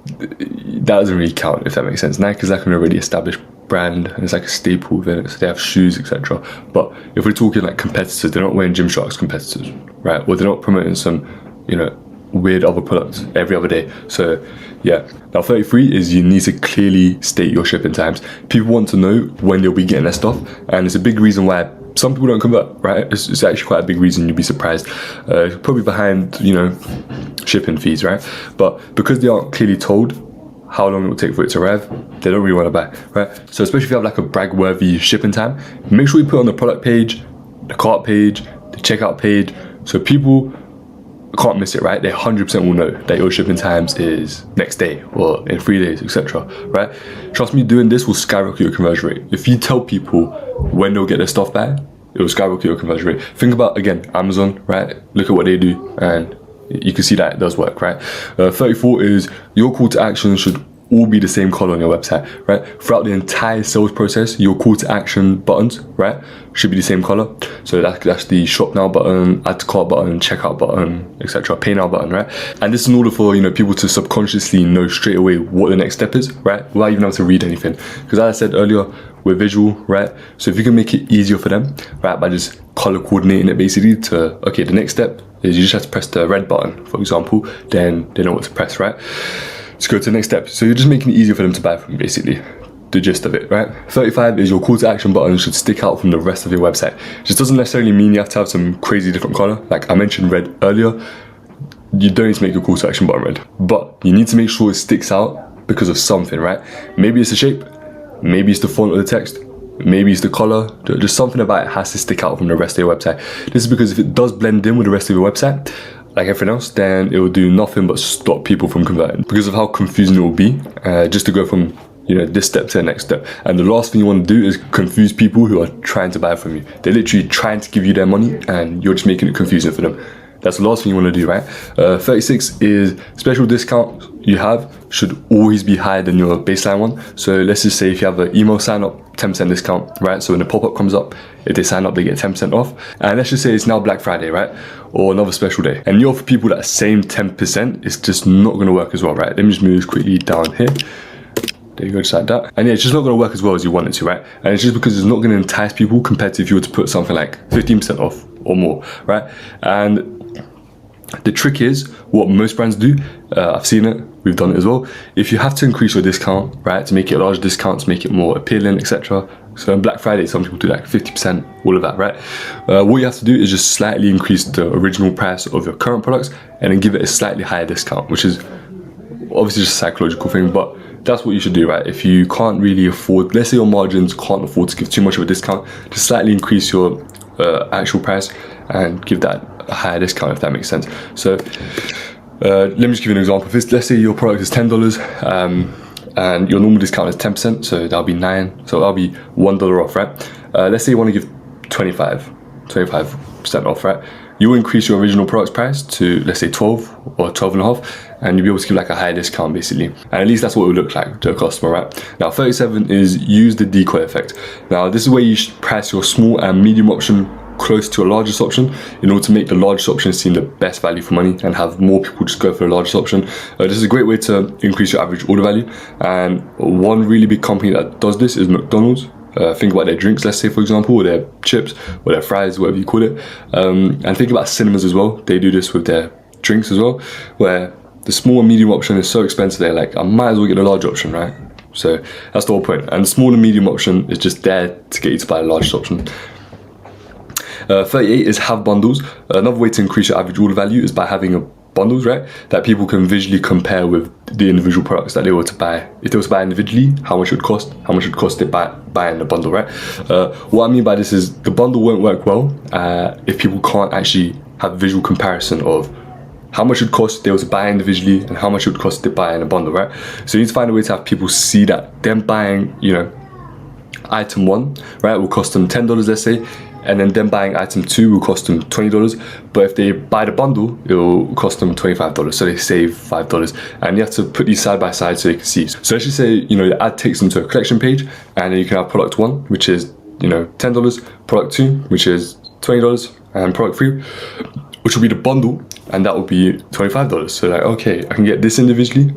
that doesn't really count, if that makes sense. Nike is like an already established brand, and it's like a staple within it, so they have shoes, etc. But if we're talking like competitors, they're not wearing Gymshark's competitors, right? Or they're not promoting some, you know, weird other products every other day. So yeah. Now 33 is you need to clearly state your shipping times. People want to know when they'll be getting their stuff, and it's a big reason why some people don't convert, right? It's actually quite a big reason, you'd be surprised. Probably behind, you know, shipping fees, right? But because they aren't clearly told how long it will take for it to arrive, they don't really want to buy, right? So especially if you have like a brag-worthy shipping time, make sure you put it on the product page, the cart page, the checkout page, so people can't miss it, right? They 100% will know that your shipping times is next day or in 3 days, etc., right? Trust me, doing this will skyrocket your conversion rate. If you tell people when they'll get their stuff back, it will skyrocket your conversion rate. Think about, again, Amazon, right? Look at what they do, and you can see that it does work, right? 34 is your call to action should all be the same color on your website, right? Throughout the entire sales process, your call to action buttons, right, should be the same color. So that's the shop now button, add to cart button, checkout button, etc., pay now button, right? And this is in order for, you know, people to subconsciously know straight away what the next step is, right, without even having to read anything. Because as I said earlier, we're visual, right? So if you can make it easier for them, right, by just color coordinating it basically to, okay, the next step is you just have to press the red button, for example, then they know what to press, right? Let's go to the next step. So you're just making it easier for them to buy from you, basically. The gist of it, right? 35 is your call to action button should stick out from the rest of your website. It just doesn't necessarily mean you have to have some crazy different color. Like I mentioned red earlier, you don't need to make your call to action button red, but you need to make sure it sticks out because of something, right? Maybe it's the shape, maybe it's the font of the text, maybe it's the color, just something about it has to stick out from the rest of your website. This is because if it does blend in with the rest of your website, like everything else, then it will do nothing but stop people from converting because of how confusing it will be, just to go from, you know, this step to the next step. And the last thing you want to do is confuse people who are trying to buy from you. They're literally trying to give you their money and you're just making it confusing for them. That's the last thing you want to do, right? 36 is special discounts you have should always be higher than your baseline one. So let's just say if you have an email sign up, 10% discount, right? So when the pop-up comes up, if they sign up, they get 10% off. And let's just say it's now Black Friday, right? Or another special day. And you offer people that same 10%, it's just not going to work as well, right? Let me just move this quickly down here. There you go, just like that. And yeah, it's just not going to work as well as you want it to, right? And it's just because it's not going to entice people compared to if you were to put something like 15% off or more, right? And the trick is, what most brands do, I've seen it, we've done it as well. If you have to increase your discount, right, to make it a large discount, to make it more appealing, etc. So on Black Friday, some people do like 50%, all of that, right? What you have to do is just slightly increase the original price of your current products and then give it a slightly higher discount, which is obviously just a psychological thing, but that's what you should do, right? If you can't really afford, let's say your margins can't afford to give too much of a discount, just slightly increase your actual price and give that a higher discount, if that makes sense. So let me just give you an example. If let's say your product is $10 and your normal discount is 10%, so that'll be $9, so that'll be $1 off, right? Let's say you want to give 25% off, right? You will increase your original product's price to, let's say, 12 or 12 and a half, and you'll be able to give like a higher discount basically. And at least that's what it would look like to a customer, right? Now 37 is use the decoy effect. Now this is where you should price your small and medium option close to a largest option in order to make the largest option seem the best value for money and have more people just go for the largest option. This is a great way to increase your average order value, and one really big company that does this is McDonald's. Think about their drinks, let's say, for example, or their chips, or their fries, whatever you call it. And think about cinemas as well. They do this with their drinks as well, where the small and medium option is so expensive, they're like, I might as well get the large option, right? So that's the whole point. And the small and medium option is just there to get you to buy the largest option. 38 is have bundles. Another way to increase your average order value is by having bundles, right, that people can visually compare with the individual products that they were to buy. If they were to buy individually, how much it would cost, to buy in the bundle, right? What I mean by this is the bundle won't work well if people can't actually have visual comparison of how much it would cost if they were to buy individually and how much it would cost to buy in a bundle, right? So you need to find a way to have people see that them buying, you know, item 1, right, will cost them $10, let's say, and then buying item 2 will cost them $20, but if they buy the bundle, it will cost them $25, so they save $5, and you have to put these side by side so they can see. So let's just say, you know, the ad takes them to a collection page, and then you can have product 1, which is, you know, $10, product 2, which is $20, and product 3, which will be the bundle, and that will be $25. So like, okay, I can get this individually,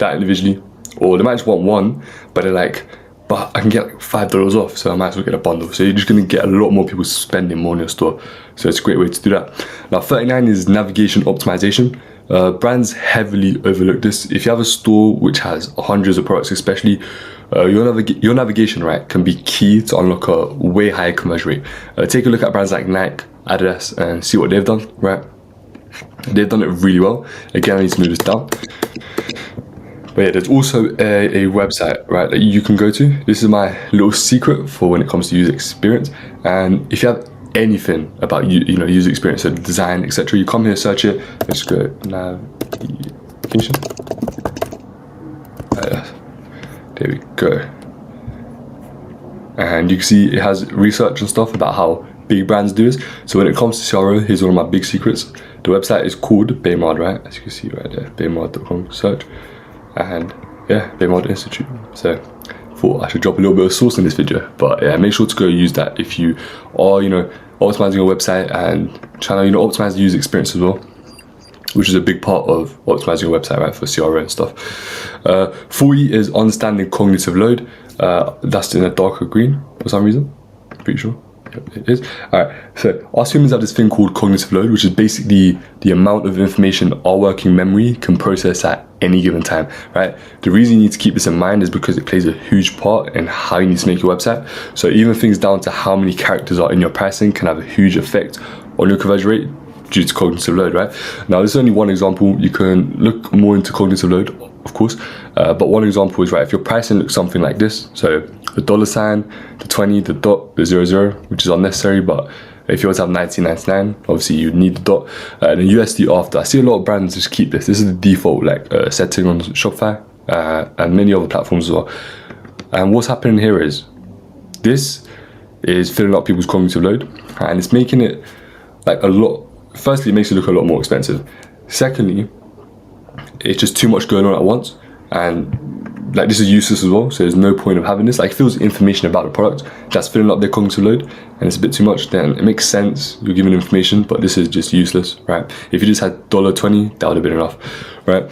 that individually, or they might just want one, but they're like, but I can get like $5 off, so I might as well get a bundle. So you're just gonna get a lot more people spending more in your store. So it's a great way to do that. Now 39 is navigation optimization. Brands heavily overlook this. If you have a store which has hundreds of products, especially, your navigation, right, can be key to unlock a way higher conversion rate. Take a look at brands like Nike, Adidas, and see what they've done, right? They've done it really well. Again, I need to move this down. But yeah, there's also a website, right, that you can go to. This is my little secret for when it comes to user experience. And if you have anything about user experience, so design, etc., you come here, search it. Let's go navigation. There we go. And you can see it has research and stuff about how big brands do this. So when it comes to CRO, here's one of my big secrets. The website is called Baymard, right? As you can see right there, baymard.com, search. And yeah, Baymard Institute. So thought I should drop a little bit of source in this video, but yeah, make sure to go use that if you are optimizing your website and trying to optimize the user experience as well, which is a big part of optimizing your website, right, for CRO and stuff. 40 is understanding cognitive load. That's in a darker green for some reason, pretty sure. It is. Alright, so us humans have this thing called cognitive load, which is basically the amount of information our working memory can process at any given time, right? The reason you need to keep this in mind is because it plays a huge part in how you need to make your website. So even things down to how many characters are in your pricing can have a huge effect on your conversion rate due to cognitive load, right? Now, this is only one example. You can look more into cognitive load, of course, but one example is, right, if your pricing looks something like this, so the $, the 20, the dot, the 00, which is unnecessary, but if you want to have 19.99, obviously you need the dot, and then USD after. I see a lot of brands just keep this. This is the default setting on Shopify and many other platforms as well. And what's happening here is this is filling up people's cognitive load, and it's making it like a lot. Firstly, it makes it look a lot more expensive. Secondly, it's just too much going on at once, and like this is useless as well, so there's no point of having this. Like, if it was information about the product that's filling up their cognitive load and it's a bit too much, then it makes sense, you're giving information, but this is just useless, right? If you just had $20, that would have been enough, right?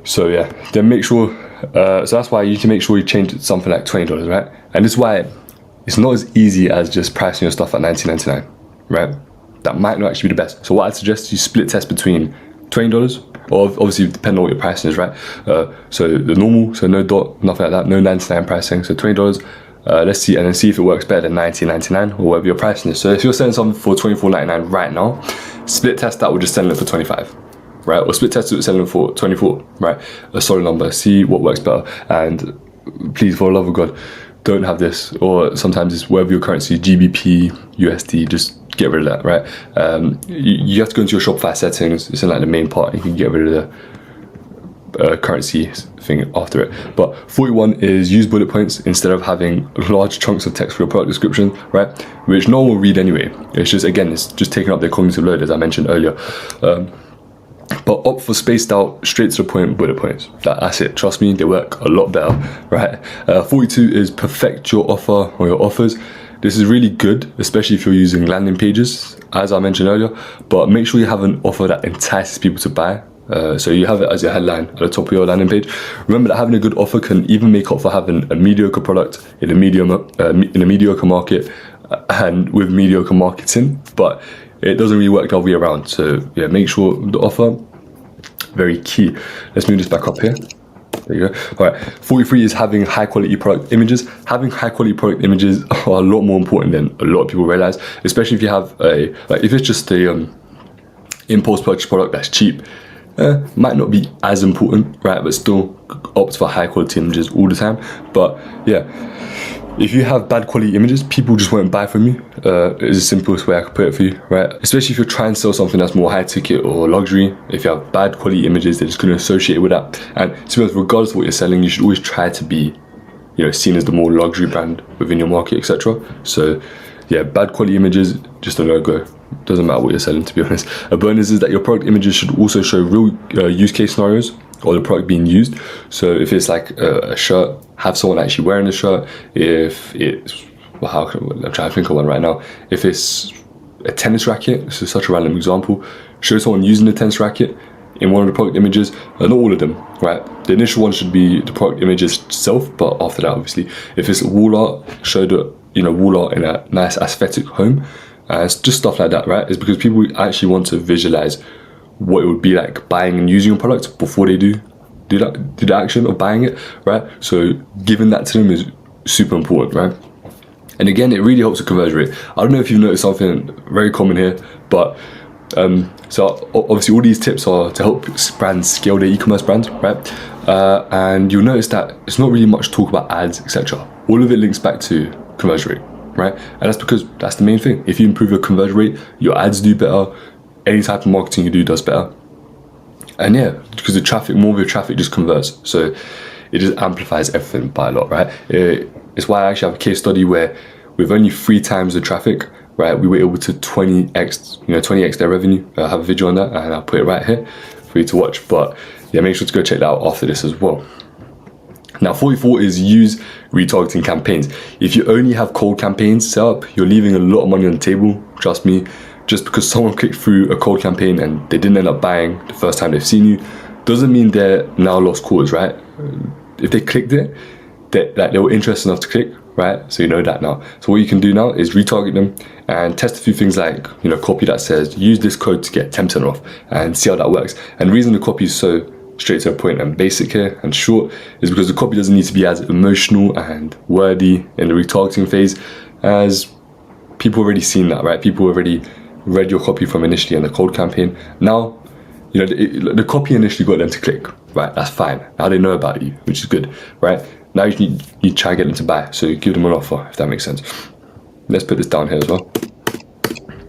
So yeah, then make sure, so that's why you need to make sure you change it to something like $20, right? And this is why it's not as easy as just pricing your stuff at $19.99, right? That might not actually be the best. So what I'd suggest, you split test between $20, or obviously depending on what your pricing is, right? So the normal, so no dot, nothing like that, no 99 pricing, so $20. Let's see, and then see if it works better than $19.99 or whatever your pricing is. So if you're selling something for $24.99 right now, split test that with just selling it for $25, right? Or split test it with selling it for $24, right? A solid number, see what works better. And please, for the love of God, don't have this, or sometimes it's whatever your currency, GBP, USD, just get rid of that, right? You have to go into your Shopify settings. It's in like the main part. You can get rid of the currency thing after it. But 41 is use bullet points instead of having large chunks of text for your product description, right? Which no one will read anyway. It's just, again, it's just taking up their cognitive load, as I mentioned earlier. But opt for spaced out, straight to the point bullet points. That's it. Trust me, they work a lot better, right? 42 is perfect your offer or your offers. This is really good, especially if you're using landing pages, as I mentioned earlier, but make sure you have an offer that entices people to buy. So you have it as your headline at the top of your landing page. Remember that having a good offer can even make up for having a mediocre product in a mediocre market and with mediocre marketing, but it doesn't really work the other way around. So yeah, make sure the offer, very key. Let's move this back up here. There you go. All right, 43 is having high quality product images. Having high quality product images are a lot more important than a lot of people realize, especially if you have if it's just a impulse purchase product that's cheap, might not be as important, right? But still opt for high quality images all the time. But yeah, if you have bad quality images, people just won't buy from you. It's the simplest way I could put it for you, right? Especially if you're trying to sell something that's more high ticket or luxury. If you have bad quality images, they're just going to associate with that. And to be honest, regardless of what you're selling, you should always try to be, seen as the more luxury brand within your market, etc. So yeah, bad quality images, just a no-go. Doesn't matter what you're selling, to be honest. A bonus is that your product images should also show real use case scenarios or the product being used. So if it's like a shirt, have someone actually wearing the shirt. If it's, I'm trying to think of one right now. If it's a tennis racket, this is such a random example, show someone using the tennis racket in one of the product images, not all of them, right? The initial one should be the product images itself, but after that, obviously, if it's wall art, show the wall art in a nice aesthetic home. It's just stuff like that, right? It's because people actually want to visualize what it would be like buying and using a product before they do the action of buying it, right? So giving that to them is super important, right? And again, it really helps the conversion rate. I don't know if you've noticed something very common here, but so obviously all these tips are to help brands scale their e-commerce brands, right? And you'll notice that it's not really much talk about ads, etc. All of it links back to conversion rate, right? And that's because that's the main thing. If you improve your conversion rate, your ads do better, any type of marketing you do does better. And yeah, because the traffic, more of your traffic just converts. So it just amplifies everything by a lot, right? It's why I actually have a case study where with only 3 times the traffic, right, we were able to 20x their revenue. I have a video on that and I'll put it right here for you to watch. But yeah, make sure to go check that out after this as well. Now 44 is use retargeting campaigns. If you only have cold campaigns set up, you're leaving a lot of money on the table, trust me. Just because someone clicked through a cold campaign and they didn't end up buying the first time they've seen you, doesn't mean they're now lost cause, right? If they clicked it, they were interested enough to click, right? So you know that now. So what you can do now is retarget them and test a few things like, copy that says, use this code to get 10% off and see how that works. And the reason the copy is so straight to the point and basic here and short is because the copy doesn't need to be as emotional and wordy in the retargeting phase, as people already seen that, right? People already read your copy from initially in the cold campaign. Now, the copy initially got them to click, right? That's fine. Now they know about you, which is good, right? Now you try to get them to buy, so you give them an offer, if that makes sense. Let's put this down here as well.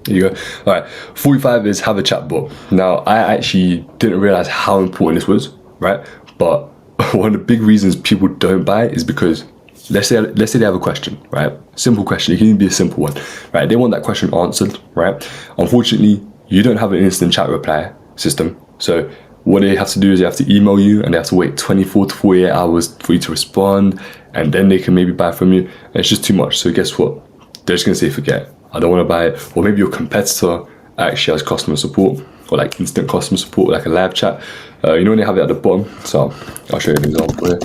There you go. All right, 45 is have a chatbot. Now, I actually didn't realize how important this was, right? But one of the big reasons people don't buy is because let's say they have a question, right? Simple question. It can even be a simple one, right? They want that question answered, right? Unfortunately, you don't have an instant chat reply system. So what they have to do is they have to email you and they have to wait 24 to 48 hours for you to respond, and then they can maybe buy from you. And it's just too much. So guess what? They're just gonna say, forget, I don't wanna buy it. Or maybe your competitor actually has customer support or like instant customer support, like a live chat. When they have it at the bottom. So I'll show you an example here.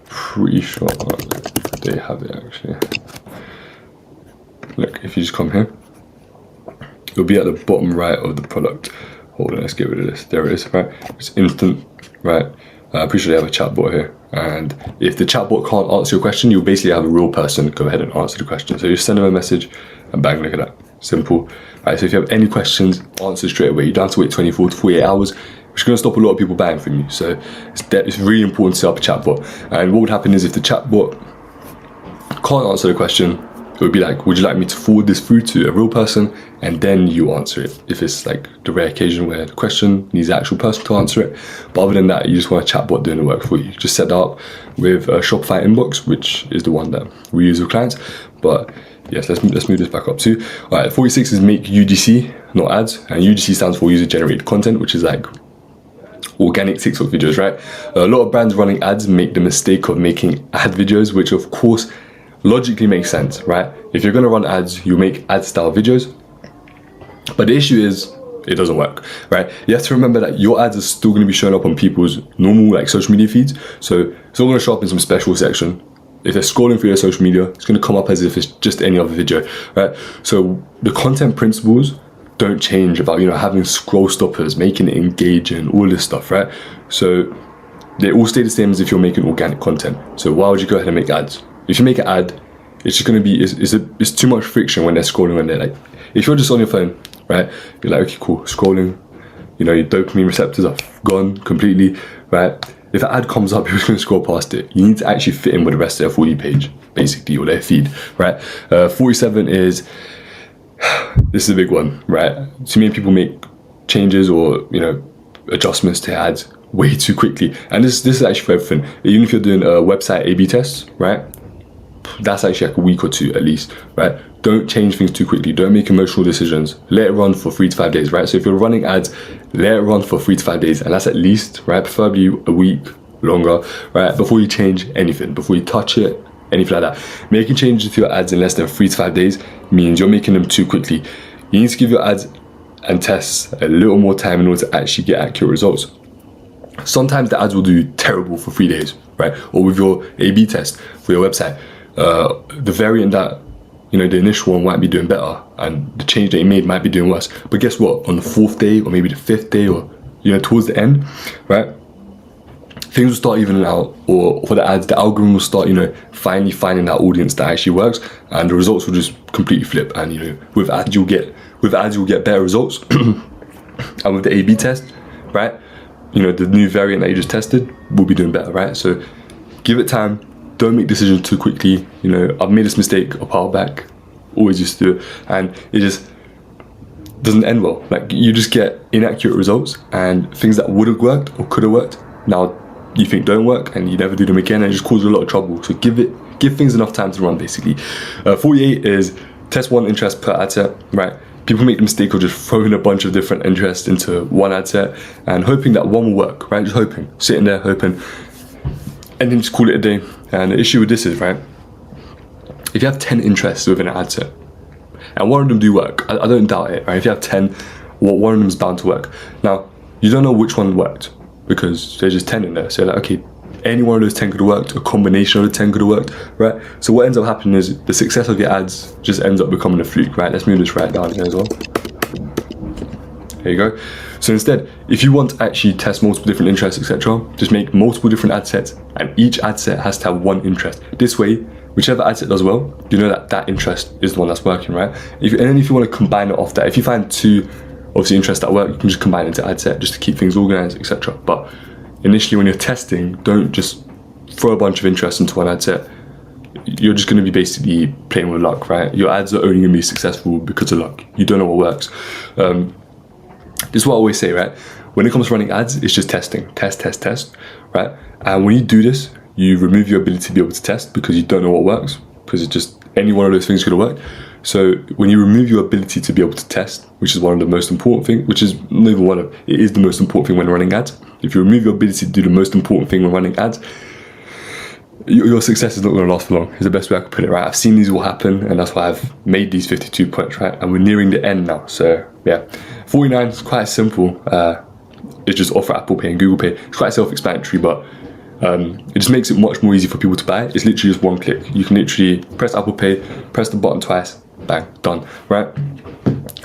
Pretty sure they have it actually. Look, if you just come here, it'll be at the bottom right of the product. Hold on, let's get rid of this. There it is, right? It's instant, right? I'm pretty sure they have a chatbot here. And if the chatbot can't answer your question, you'll basically have a real person go ahead and answer the question. So you send them a message and bang, look at that. Simple. Right, so if you have any questions, answer straight away. You don't have to wait 24 to 48 hours, which is going to stop a lot of people buying from you. So it's really important to set up a chatbot. And what would happen is if the chatbot can't answer the question, it would be like, would you like me to forward this through to a real person? And then you answer it. If it's like the rare occasion where the question needs the actual person to answer it. But other than that, you just want a chatbot doing the work for you. Just set that up with a Shopify inbox, which is the one that we use with clients. But yes, let's move this back up too. All right, 46 is make UGC, not ads. And UGC stands for user generated content, which is like organic TikTok videos, right? A lot of brands running ads make the mistake of making ad videos, which of course logically makes sense, right? If you're gonna run ads, you make ad style videos. But the issue is it doesn't work, right? You have to remember that your ads are still gonna be showing up on people's normal like social media feeds. So it's all gonna show up in some special section. If they're scrolling through their social media, it's gonna come up as if it's just any other video, right? So the content principles don't change about, having scroll stoppers, making it engaging, all this stuff, right? So they all stay the same as if you're making organic content. So why would you go ahead and make ads? If you make an ad, it's just gonna be, it's too much friction when they're scrolling, when they're like, if you're just on your phone, right? You're like, okay, cool, scrolling, your dopamine receptors are gone completely, right? If an ad comes up, you're just gonna scroll past it. You need to actually fit in with the rest of their For You page, basically, or their feed, right? 47 is, this is a big one, right? Too many people make changes or, adjustments to ads way too quickly. And this is actually for everything. Even if you're doing a website A/B tests, right? That's actually like a week or two at least, right? Don't change things too quickly. Don't make emotional decisions. Let it run for 3 to 5 days, right? So if you're running ads, let it run for 3 to 5 days. And that's at least, right? Preferably a week longer, right? Before you change anything, before you touch it, anything like that. Making changes to your ads in less than 3 to 5 days means you're making them too quickly. You need to give your ads and tests a little more time in order to actually get accurate results. Sometimes the ads will do terrible for 3 days, right? Or with your A/B test for your website, the variant that, you know, the initial one might be doing better and the change that you made might be doing worse. But guess what? On the 4th day or maybe the 5th day, or, you know, towards the end, right? Things will start evening out, or for the ads, the algorithm will start, you know, finally finding that audience that actually works, and the results will just completely flip. And, you know, with ads you'll get better results. And with the A/B test, right? You know, the new variant that you just tested will be doing better, right? So give it time. Don't make decisions too quickly. You know, I've made this mistake a while back. Always used to do it, and it just doesn't end well. Like, you just get inaccurate results, and things that would have worked or could have worked now you think don't work, and you never do them again, and it just causes a lot of trouble. So give things enough time to run, basically. 48 is test one interest per ad set, right? People make the mistake of just throwing a bunch of different interests into one ad set and hoping that one will work, right? Just hoping, sitting there hoping, and then just call it a day. And the issue with this is, right, if you have 10 interests within an ad set and one of them do work, I don't doubt it, right? If you have 10, well, one of them is bound to work. Now, you don't know which one worked because there's just 10 in there. So like, okay, any one of those 10 could have worked, a combination of the 10 could have worked, right? So what ends up happening is the success of your ads just ends up becoming a fluke, right? Let's move this right down here as well. There you go. So instead, if you want to actually test multiple different interests, etc., just make multiple different ad sets, and each ad set has to have one interest. This way, whichever ad set does well, you know that that interest is the one that's working, right? And then if you want to combine it off that, if you find two, obviously, interests that work, you can just combine it into ad set just to keep things organized, etc. But initially, when you're testing, don't just throw a bunch of interests into one ad set. You're just going to be basically playing with luck, right? Your ads are only going to be successful because of luck. You don't know what works. This is what I always say, right? When it comes to running ads, it's just testing. Test, right? And when you do this, you remove your ability to be able to test because you don't know what works, because it's just any one of those things could have worked. So when you remove your ability to be able to test, which is one of the most important things, which is not even one of, it is the most important thing when running ads. If you remove your ability to do the most important thing when running ads, your success is not going to last for long, is the best way I could put it, right? I've seen these all happen, and that's why I've made these 52 points, right? And we're nearing the end now. So yeah, 49 is quite simple. It's just offer Apple Pay and Google Pay. It's quite self-explanatory, but it just makes it much more easy for people to buy. It's literally just one click. You can literally press Apple Pay, press the button twice, bang, done, right?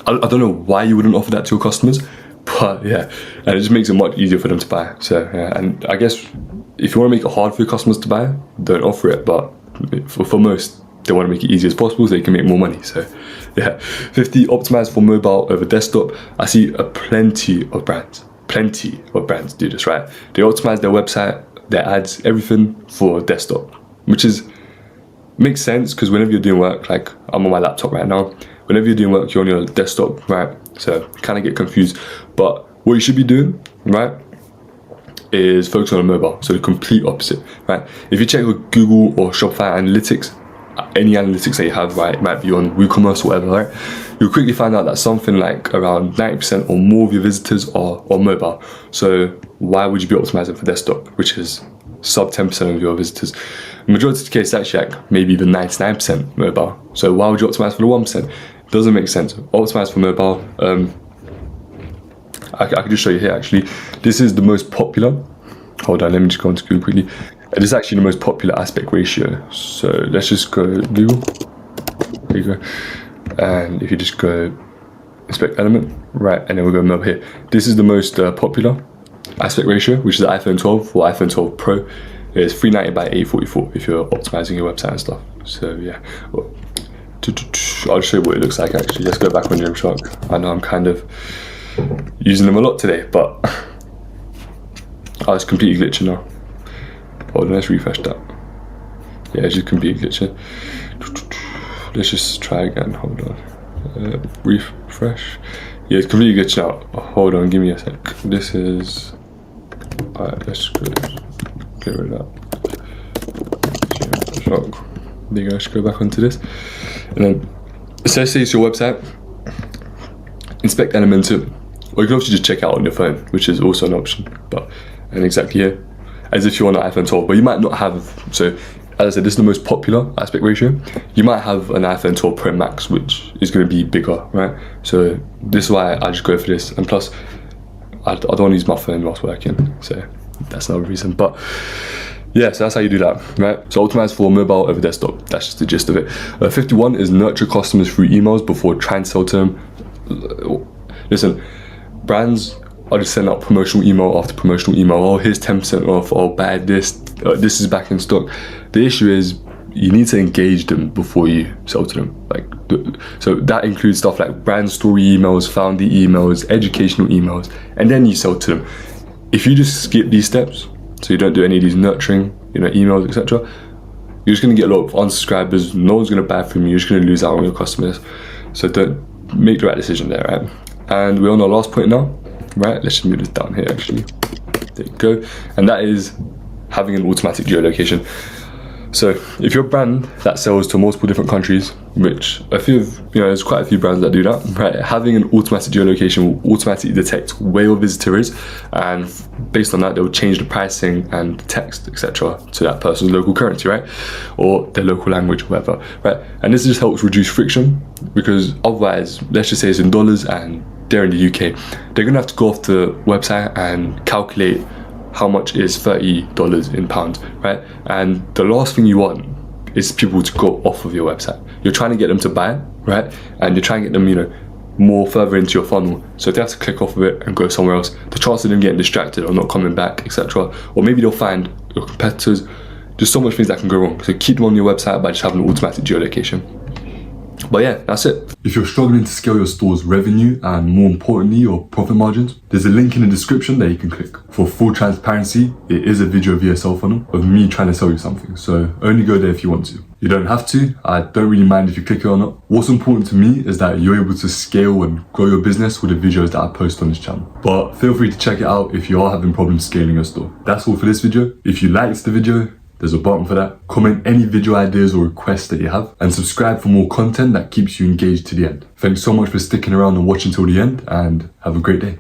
I don't know why you wouldn't offer that to your customers, but yeah, and it just makes it much easier for them to buy. So yeah, and I guess if you want to make it hard for your customers to buy, don't offer it, but for most, they want to make it easy as possible so they can make more money. So yeah, 50, optimize for mobile over desktop. I see plenty of brands do this, right? They optimize their website, their ads, everything for desktop, which makes sense because whenever you're doing work, like I'm on my laptop right now, whenever you're doing work, you're on your desktop, right? So you kind of get confused. But what you should be doing, right, is focus on a mobile. So the complete opposite, right? If you check with Google or Shopify analytics, any analytics that you have, right, it might be on ecommerce or whatever, right? You'll quickly find out that something like around 90% or more of your visitors are on mobile. So why would you be optimizing for desktop, which is sub 10% of your visitors? The majority of the case, actually, like maybe even 99% mobile. So why would you optimize for the 1%? Doesn't make sense. Optimize for mobile. I can just show you here, actually. This is the most popular. Hold on, let me just go into Google quickly. This is actually the most popular aspect ratio. So let's just go Google. There you go. And if you just go inspect element, right, and then we'll go mobile here. This is the most popular aspect ratio, which is the iPhone 12 or iPhone 12 Pro. It's 390 by 844 if you're optimizing your website and stuff. So yeah, well, I'll show you what it looks like actually. Let's go back on Gymshark. I know I'm kind of using them a lot today, but oh, it's completely glitching now. Hold on, let's refresh that. Yeah, it's just completely glitching. Let's just try again, hold on. Refresh. Yeah, it's completely glitching out. Oh, hold on, give me a sec. This is, alright, let's go, get rid of that. There you go, let's go back onto this. And then, so say it's your website, inspect elements, or you can also just check out on your phone, which is also an option, but, and exactly here, as if you're on an iPhone 12, but you might not have, so as I said, this is the most popular aspect ratio. You might have an iPhone 12 Pro Max, which is going to be bigger, right? So this is why I just go for this, and plus, I don't want to use my phone whilst working, so that's another reason. But yeah, so that's how you do that, right? So optimize for mobile over desktop. That's just the gist of it. 51 is nurture customers through emails before trying to sell to them. Listen, brands are just sending out promotional email after promotional email. Oh, here's 10% off. Oh, buy this. This is back in stock. The issue is you need to engage them before you sell to them. So that includes stuff like brand story emails, founder emails, educational emails, and then you sell to them. If you just skip these steps, so you don't do any of these nurturing, emails, etc., you're just gonna get a lot of unsubscribers. No one's gonna buy from you. You're just gonna lose out on your customers. So don't make the right decision there, right? And we're on our last point now, right? Let's just move this down here, actually. There you go. And that is having an automatic geolocation. So if you're a brand that sells to multiple different countries, which there's quite a few brands that do that, right? Having an automatic geolocation will automatically detect where your visitor is, and based on that, they'll change the pricing and text, etc., to that person's local currency, right? Or their local language, whatever, right? And this just helps reduce friction, because otherwise, let's just say it's in dollars and they're in the UK, they're gonna have to go off the website and calculate how much is $30 in pounds, right? And the last thing you want is people to go off of your website. You're trying to get them to buy, right? And you're trying to get them, more further into your funnel. So if they have to click off of it and go somewhere else, the chance of them getting distracted or not coming back, etc., or maybe they'll find your competitors. There's so much things that can go wrong. So keep them on your website by just having an automatic geolocation. But yeah, that's it. If you're struggling to scale your store's revenue and, more importantly, your profit margins, there's a link in the description that you can click. For full transparency, it is a video VSL funnel of me trying to sell you something, so only go there if you want to. You don't have to. I don't really mind if you click it or not. What's important to me is that you're able to scale and grow your business with the videos that I post on this channel. But feel free to check it out if you are having problems scaling your store. That's all for this video. If you liked the video, there's a button for that. Comment any video ideas or requests that you have, and subscribe for more content that keeps you engaged to the end. Thanks so much for sticking around and watching till the end, and have a great day.